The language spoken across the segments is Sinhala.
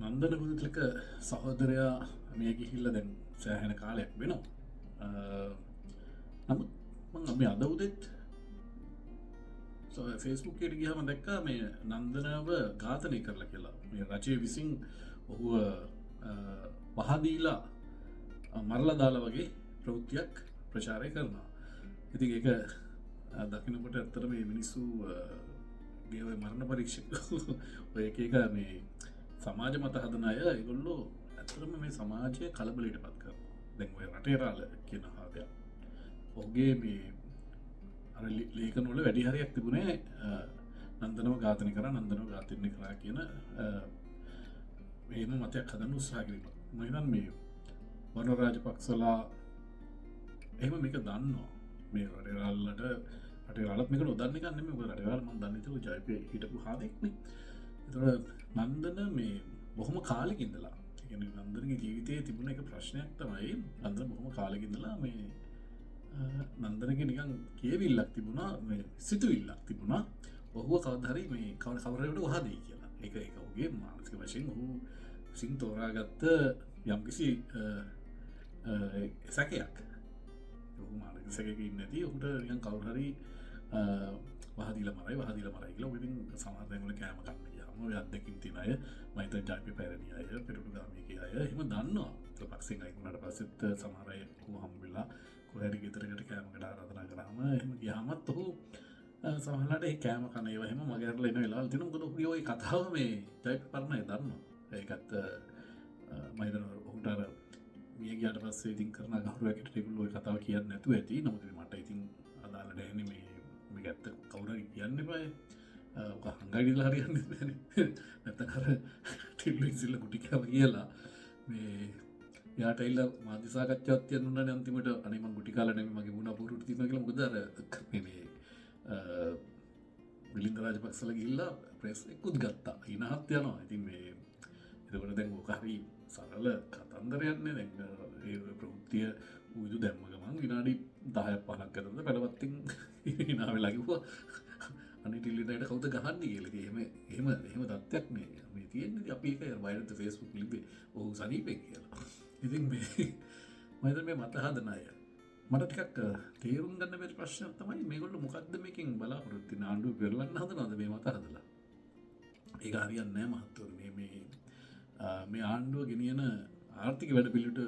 නන්දන පුදුටලක සහෝදරයා මේ ගිහිල්ල දැන් සෑහෙන කාලයක් වෙනවා. නමුත් මේ අද උදෙත් ෆේස්බුක්කයට ගිහම දැක්කා මේ නන්දනාව ඝාතනය කරලා කියලා මේ රජය විසින් ඔහුව පහදීලා මරලා දාලා වගේ ප්‍රවෘත්තියක් ප්‍රචාරය කරනවා. ඉතින් ඒක දකිනකොට ඇත්තට මේ මිනිස්සු ගේව මරණ පරීක්ෂක ඔය එක මේ සමාජ මත හදන අය ඒගොල්ලෝ ඇතරම මේ සමාජය කලබලට පත් කර දැන් ඔය රටේරාල කියන හාදයක් ඔහුගේ මේ ලේකනොල වැඩිහරයක් තිබුණේ නන්දනව ඝාතනය කර නන්දනව ඝාතනය කරා කියන එහෙම මතයක් හදන්න උත්සාහකිරීම මහිතන් මේ වනරාජපක්ෂලා එහෙම මේක දන්නවා මේ රටේරාල්ලට රටේරාලත් මේක නොදන්න එකක් නෙමෙයි මොකද රටේරාල් මම දන්නේ ඉතින් ජයපේ හිටපු හාදෙක්නේ. ඒතකොට නන්දන මේ බොහොම කාලෙක ඉඳලා ඒ කියන්නේ නන්දනගේ ජීවිතයේ තිබුණ එක ප්‍රශ්නයක් තමයි නන්දන බොහොම කාලෙක ඉඳලා මේ නන්දනගේ නිකන් කියවිල්ලක් තිබුණා මේ සිතුවිල්ලක් තිබුණා ඔහුව කවදා හරි මේ කවරේකට වහා දෙයි කියලා. ඒක ඔහුගේ මානසික වශයෙන් ඔහු විසින් තෝරාගත්ත යම්කිසි සැකයක්. ඔහු මානසික සැකයක ඉන්නේ නැති ඔහුට නිකන් කවුරු හරි වහදීලා මරයි කියලා ඔය ඉතින් සමහර දැන් වල කෑම ගන්න ගියාම ඔය අත්දැකීම් තියෙන අය මම හිතන ජාපි පැරණි අය පෙරටුගාමී අය එහෙම දන්නවා. ඒක පක්ෂෙන් අයින් වුණාට පස්සෙත් සමහර අය ඔහු හම්බෙලා කොහේ හරි ගෙදරකට කෑමකට ආරාධනා කරාම එහෙම ගියාමත් ඔහු සමහරවිට ඒ කෑම කන ඒවා එහෙම මගේ අරලා එන වෙලාවල් තියෙනවා. මොකද ඔහුගේ ওই කතාව මේ ජාපි පරණයි දන්නවා. ඒකත් මම හිතන ඔහුට අර මිය ගියාට පස්සේ ඉතින් කරන ගෞරවයකට ඒගොල්ලෝ ওই කතාව කියන්නේ නැතුව ඇති. නමුත් මට ඉතින් අදාළ නැහැ මේ මේක ඇත්ත කවුරු හරි කියන්න එපායි. ඔක හංගයිලා හරියන්නේ නැහැ. නැත්නම් අර ටිල්ලු ඉසිල්ල කුටි කෑව කියලා මේ යාට ඇවිල්ලා මාධ්‍ය සාකච්ඡාවක් තියන්න උනානේ අන්තිමට අනේ මං කුටි කාලා නෙමෙයි මගේ වුණා පුරුට තියෙනවා කියලා. මොකද අර මේ මිලින්ද රාජපක්ෂලා ගිහිල්ලා ප්‍රෙස් එකකුත් ගත්තා. ඊනහත් යනවා. ඉතින් මේ එතකොට දැන් ඔක හරි සරල කතන්දරයක් නේ. දැන් ඒ ප්‍රවෘත්තිය උදු දැම්ම ගමන් විනාඩි 10ක් 15ක් ගතද වැඩවත්ින් hina වෙලා කිව්වා අනේ ටිල්ලිටට කවුද ගහන්නේ කියලා. එහෙම තත්ත්වයක් මේ තියෙන්නේ. අපි ඒක වයිරල් Facebook ලිපේ ඔහු සනීපේ කියලා. ඉතින් මේ මම මේ මත හදන අය මට ටිකක් තේරුම් ගන්න බැරි ප්‍රශ්නයක් තමයි මේගොල්ලෝ මොකද්ද මේකෙන් බලාපොරොත්තු වෙන ආණ්ඩුව පෙරලන්න හදනවද මේ මත හදලා. ඒක හරියන්නේ නැහැ මහත්තයෝ. මේ ආණ්ඩුව ගෙනියන ආර්ථික වැඩපිළිවෙලට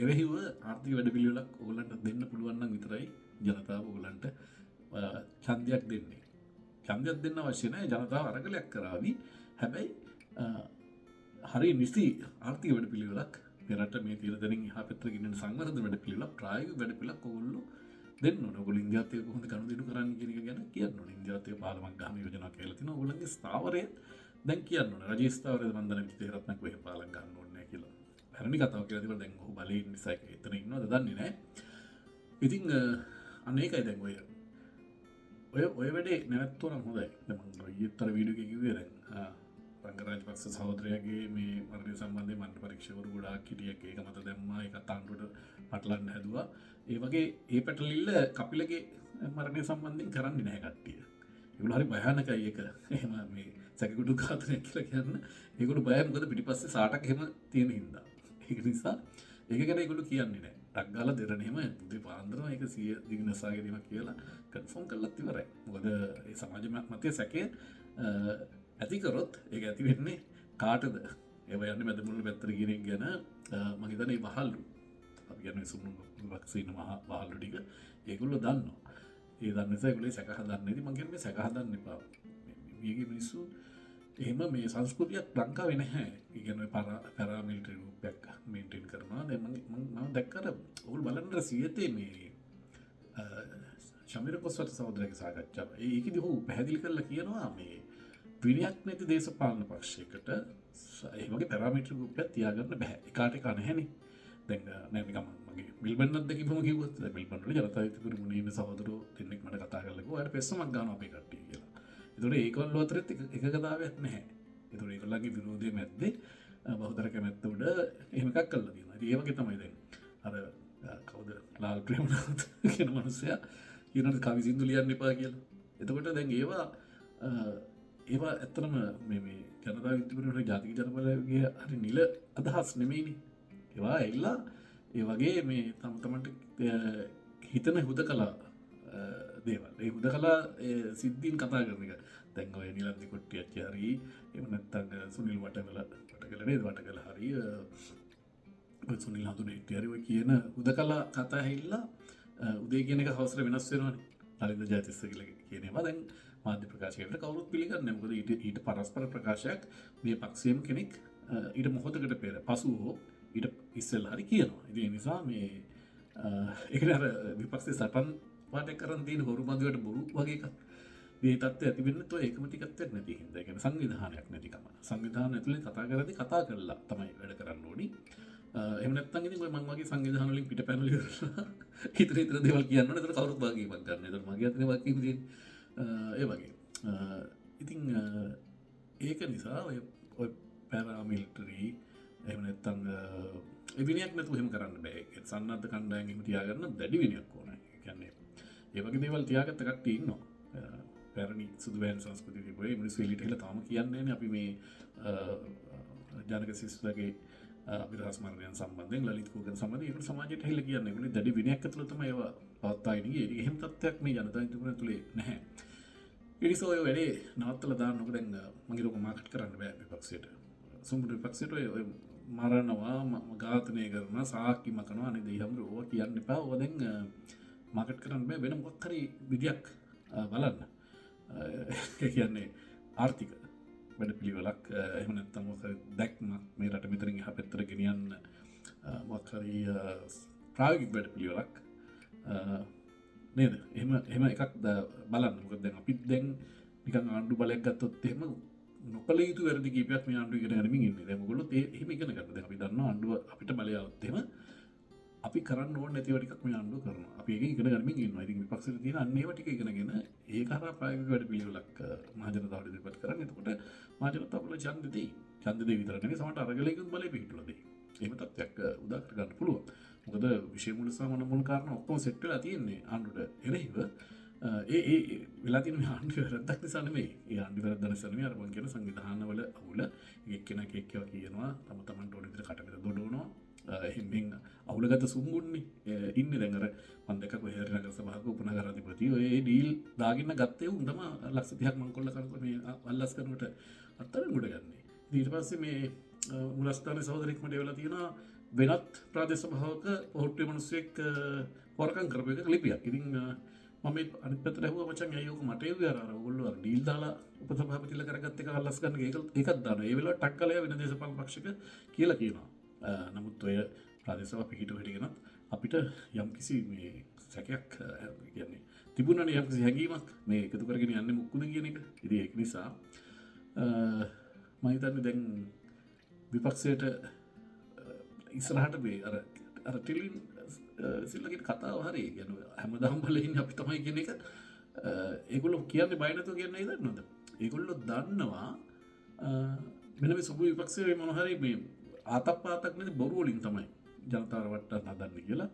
එරෙහිව ආර්ථික වැඩපිළිවෙලක් ඕගොල්ලන්ට දෙන්න පුළුවන් නම් විතරයි ජනතාව ඕගොල්ලන්ට ඡන්දයක් දෙන්නේ. ඡන්දයක් දෙන්න අවශ්‍ය නැහැ. ජනතාව අරගලයක් කරાવી. හැබැයි හරි නිසි ආර්ථික වැඩපිළිවෙලක් මෙරට මේ තීර දෙනින් එහා පැත්තට ගෙනියන සංවර්ධන වැඩපිළිවෙලක් ප්‍රායෝගික වැඩපිළිවෙලක් ඕගොල්ලෝ දෙන්න ඕනේ. ඔයගොල්ලෝ ඉන්දියාවත් එක්ක කොහොමද ගනුදෙනු කරන්නේ කියන එක ගැන කියන්න ඕනේ. ඉන්දියාවත් එක්ක පාලමක් ගන්න යෝජනා කියලා තියෙනවා. ඕගොල්ලන්ගේ ස්ථාවරය දැන් කියන්න ඕනේ. රජයේ ස්ථාවරය මම දන්නේ විතේරත්නක් වෙයි පාලම් ගන්න ඕනේ නැහැ කියලා. පැරණි කතාවක් කියලා තිබුණා. දැන් ඔහු බලයෙන් නිසා එතන ඉන්නවද දන්නේ නැහැ. ඉතින් අනේකයි දැන් ඔය වැඩේ නැවතුනම හොඳයි. දැන් මම ඊතර වීඩියෝ එකේ කිව්වේ දැන් රංගරාජපක්ෂ සහෝදරයාගේ මේ මරණය සම්බන්ධයෙන් මන්ත්‍රී පරීක්ෂකවරු ගොඩාක් හිටියෙක් ඒක මත දැම්මා. ඒකත් ආණ්ඩුවට පටලන්න හැදුවා. ඒ වගේ ඒ පැටලිල්ල කපිලගේ මරණය සම්බන්ධයෙන් කරන්නේ නැහැ කට්ටිය. ඒගොල්ලෝ හරි භයානකයි ඒක. එහෙම මේ සැකකුඩු ඝාතනය කියලා කියන්න ඒගොල්ලෝ බයයි. මොකද පිටිපස්සේ සාටක් එහෙම තියෙන හින්දා. ඒක නිසා ඒක ගැන ඒගොල්ලෝ කියන්නේ නැහැ. ටක් ගාලා දෙරණ එහෙම පුදේ පාන්දරම ඒක 100 දිගනසා ගැනීම කියලා කන්ෆර්ම් කරලත් ඉවරයි. මොකද ඒ සමාජ මතයේ සැකය ඇති කරොත් ඒක ඇති වෙන්නේ කාටද? ඒව යන්නේ මැද මුල්ල පැත්තට කියන එක ගැන මම හිතන්නේ වහල්ලු. අපි කියන්නේ සුණු වක්සින වහල්ලු ටික ඒගොල්ලෝ දන්නවා. ඒ දන්න නිසා ඒගොල්ලෝ සැක හදන්නේ. ඉතින් මම කියන්නේ මේ සැක හදන්න එපා. මේකේ මිනිස්සු එහෙම මේ සංස්කෘතියක් ලංකාවේ නැහැ. ඒ කියන්නේ පැරාමිලිටරි රූපයක් මේන්ටේන් කරනවා. දැන් මම දැක්කර ඕගොල්ලෝ බලන්න සියතේ මේ ශමීර කොස්වත සහෝදරයාගේ සාකච්ඡාව. ඒකෙදි ඔහු පැහැදිලි කරලා කියනවා මේ විනයක් නැති දේශපාලන පක්ෂයකට ඒ වගේ පැරාමීටර් ගෲපයක් තියාගන්න බෑ. එකාට එක නැහැනේ. දැන් නෑ නිකම් මගේ මිල්බන්වත් දෙකම කිව්වොත් මිල්බන් වල ජනතා විමුක්ති මුනීන සහෝදරෝ දෙන්නෙක් මට කතා කරලා කිව්වා අර පෙස්සමක් ගන්නවා අපේ කට්ටිය කියලා. ඒතකොට ඒගොල්ලෝ අතරත් එකගතාවයක් නැහැ. ඒතකොට ඒගොල්ලන්ගේ විරෝධය මැද්දේ බහුතර කැමැත්ත උඩ එහෙම එකක් කරලා තියෙනවා. ඉතින් ඒ වගේ තමයි දැන් අර කවුද ලාල් ප්‍රේමනාත් කියන මිනිස්සයා කියනවා කවි සින්දු ලියන්න එපා කියලා. එතකොට දැන් ඒවා ඒවා ඇත්තනම මේ ජනතා විත්තිපරට ජාතික ජනබලගේ හරි නිල අදහස් නෙමෙයිනි ඒවා එල්ලා ඒ වගේ මේ තමට හිතන හුද කලා දේවල් ඒ හුද කලා සිද්ධීන් කතා කරන එක දැන් ඔය නිලන්දි කොට්ටිය අච්චාරී එම නැත්තං සුනිල් වටකල වටකලනේ වට කළ හරි සුනිල් හඳුන ඉට්ටියරව කියන හුද කලා කතා හිල්ලා උදේ කියන එක හවසර වෙනස් වෙනවාන අලින්ද ජාතිස්ස කියල කියනවා දැන් මාධ්‍ය ප්‍රකාශයට කවරුත් පිළිගන්න මොකද ඊට පරස්පර ප්‍රකාශයක් මේ පක්ෂයම කෙනෙක් ඊට මොහොතකට පෙර පසු හෝ ඊට ඉස්සල් හරි කියනවා ඉති නිසා මේ එක විපක්ෂේ සටන් පාට කරන් තියන හොරු මදවට බොරු වගේ එකක් ඒ තත්ව ඇතිවෙන්න තො ඒකමටිකත්වයක් නැති හිද ගැන සංවිධානයක් නැතිකම සංවිධාන ඇතුළේ කතා කරදි කතා කරලා තමයි වැඩ කරන්න ඕනි එමනත්තන්ගේ මංගේ සංවිධානලින් පිට පැනලි හිතර ඉතර දෙවල් කියන්න තර කවරු භාගේ පක්ගන්න ත මගේ අතන වකීද ඒ වගේ ඉතිං ඒක නිසා ඔය පැරාමිල්ටරී එමනත්තං එවිනියක් නැතු හෙම කරන්න බෑ සන්නත කණ්ඩායගේම තියාගන්න දැඩි විනියක් ඕන කියන්නේ ඒවගේ දේවල් තියාගත්ත කට්ටි ඉන්නවා පැරණි සුදුවෑන් සංස්කෘති බේ මිනිස් වෙලිට හල තාම කියන්නේ අපි මේ ජනක සිස්තුගේ අපිරස්මරණයන් සම්බන්ධයෙන් ලලිත්කූගන් සම්බන්ධ ඒකට සමාජයට හෙල්ල කියන්නේ ගුණ දැඩි විනයක් ඇතුළතම ඒවා පවත්තායිනගේ එහෙම තත්ත්වයක් මේ ජනතා තුන තුළේ නැහැ ඉරිසෝය වැඩේ නවත්තල දාන්නක දැන් මගේ ලොක මාකට් කරන්න බෑ විපක්ෂයට සුම්බුට විපක්ෂයට ඔය මරණවා ගාතනය කරන සාකි මකනවා අනි දෙහම්ර ඕ කියන්න එපා ඕදැන් මාකට් කරන්න බෑ වෙන මොක්කරි විදියක් බලන්න කියන්නේ ආර්ථික වැඩ පිළිවෙලක් එහමනත්තම දැක්මක් මේ රට මිතරින් හ පැත්තර ගෙනියන්න මොක්කරී ප්‍රායගික් වැඩ පිළිවෙලක් නේද එම එකක් බලන්න මොකද දැන් අපිත් දැන් නිකන් ආණ්ඩු බලයක් ගත්තොත් එහෙම නොකල යුතු වැරදි කීපයක් මේ ආණ්ඩුව ඉගෙන ගනිමින් ඉන්නේ. දැන් ඔයගොල්ලෝ එහෙම ඉගෙන ගන්න. දැන් අපි දන්නවා ආණ්ඩුව අපිට බලය આવුත් එහෙම අපි කරන්න ඕනේ නැතිව ටිකක් මේ ආණ්ඩුව කරනවා. අපි ඒක ඉගෙන ගනිමින් ඉන්නවා. ඉතින් විපක්ෂෙට තියෙන අන්න ඒවා ටික ඉගෙනගෙන ඒක හරහා ප්‍රායෝගික වැඩ පිළිවෙලක් මහජනතාවට ඉදිරිපත් කරන්න. එතකොට මහජනතාවල ඡන්ද දෙයි. ඡන්ද දෙයි විතර නෙවෙයි සමහරට අරගලයකින් බලය පිහිටුලා දෙයි. එහෙම තත්ත්වයක් උදා කර ගන්න පුළුවන්. මොකද විශේෂ මුල සමන මුල් කාරණා ඔක්කොම සෙට් වෙලා තියෙන්නේ ආණ්ඩුවට එරෙහිව. ඒ වෙලා තියෙන මේ ආණ්ඩුව වැරද්දක් නිසා නෙමෙයි. ඒ ආණ්ඩුව වැරද්ද නිසා නෙමෙයි අර මං කියන සංවිධානවල අවුල එක්කෙනෙක් එක්කව කියනවා තම තමන්ට ඕන විදිහට කටපිට දොඩවනවා. එහෙන් අවුලගත සුම්ගුන්නේ ඉන්නේ දැන් අර මම දැක්ක කොහේ හරි නගර සභාවක උපනගරාධිපති ඔය ඩීල් දාගෙන ගත්තේ උන්ටම ලක්ෂ 30ක් මං කොල්ල කරනකොට මේ අල්ලස් කරනකොට අත්තරින් උඩ ගන්නේ. ඊට පස්සේ මේ මුලස්ථානයේ සහෝදරෙක් මට වෙලා තියෙනවා වෙනත් ප්‍රාදේශ සභාවක පොහොට්ටුවේ මිනිස්සෙක් හොරකම් කරපු එක ලිපියක්. ඉතින් මම අනිත් පැත්තට ඇහුවා මචං ඇයි ඔක මට එව්වේ අර ඔයගොල්ලෝ අර ඩීල් දාලා උපසභාපතිලා කරගත්ත එක අල්ලස් ගන්න ඒකත් දානවා. ඒ වෙලාවට ටක් කලයා වෙන දේශපාලන පක්ෂයක කියලා කියනවා. නමුත් ඔය ප්‍රාදේශ සභාව පිහිටුව හිටගෙන අපිට යම්කිසි මේ සැකයක් කියන්නේ තිබුණනේ යම්කිසි හැඟීමක් මේ එකතු කරගෙන යන්නේ මුක්කුද කියන එක. ඉතින් ඒක නිසා මම හිතන්නේ දැන් විපක්ෂයට ඉස්සරහට මේ අර ටිලින් සිල්ලගේ කතාව හරි කියන්නේ හැමදාම බලන්නේ අපි තමයි කියන එක ඒගොල්ලෝ කියන්නේ බය නැතුව කියන්නේ දන්නවද? ඒගොල්ලෝ දන්නවා මෙන්න මේ සුබ විපක්ෂයේ මොන හරි මේ ආතප්පාතක් නැති බොරු වලින් තමයි ජනතාව වට්ටන්න හදන්නේ කියලා.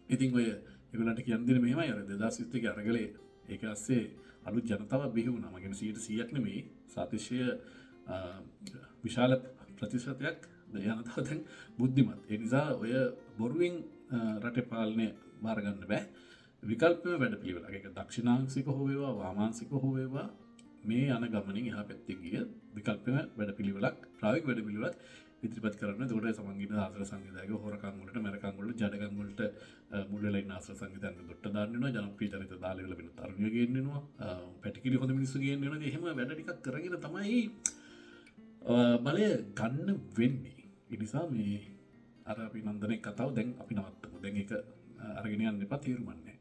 ඉතින් ඔය ඒගොල්ලන්ට කියන්නේ මෙහෙමයි අර 2021 අරගලේ ඒක ඇස්සේ අලුත් ජනතාව බිහි වුණා. මම කියන්නේ 100ක් නෙමෙයි සාතිශය විශාල ප්‍රතිශතයක් ජනතාව දැන් බුද්ධිමත්. ඒ නිසා ඔය බොරුවෙන් රටේ පාලනය බාර ගන්න බෑ. විකල්පම වැඩ පිළිවෙලක්. ඒක දක්ෂිණාංශික හෝ වේවා වාමාංශික හෝ වේවා මේ යන ගමනින් එහා පැත්තේ ගිය විකල්පම වැඩ පිළිවෙලක් ප්‍රායෝගික වැඩ පිළිවෙලක් ඉදිරිපත් කරන්න. ඒකට සමගින ආශ්‍රය සංවිධායක හොරකම් වලට මරකම් වලට ජඩකම් වලට මුල් වෙලා ඉන්න ආශ්‍රය සංවිධාන දොට්ට දාන්න වෙනවා. ජනප්‍රිය චරිත දාලා ඉවල වෙන තරුණිය ගේන්න වෙනවා. පැටිකිලි හොඳ මිනිස්සු ගේන්න වෙනවා. එහෙම වැඩ ටිකක් කරගෙන තමයි බලය ගන්න වෙන්නේ. ඒ නිසා මේ අර අපි නන්දනේ කතාව දැන් අපි නවත්තමු. දැන් ඒක අරගෙන යන්න එපා තීරමන්නේ.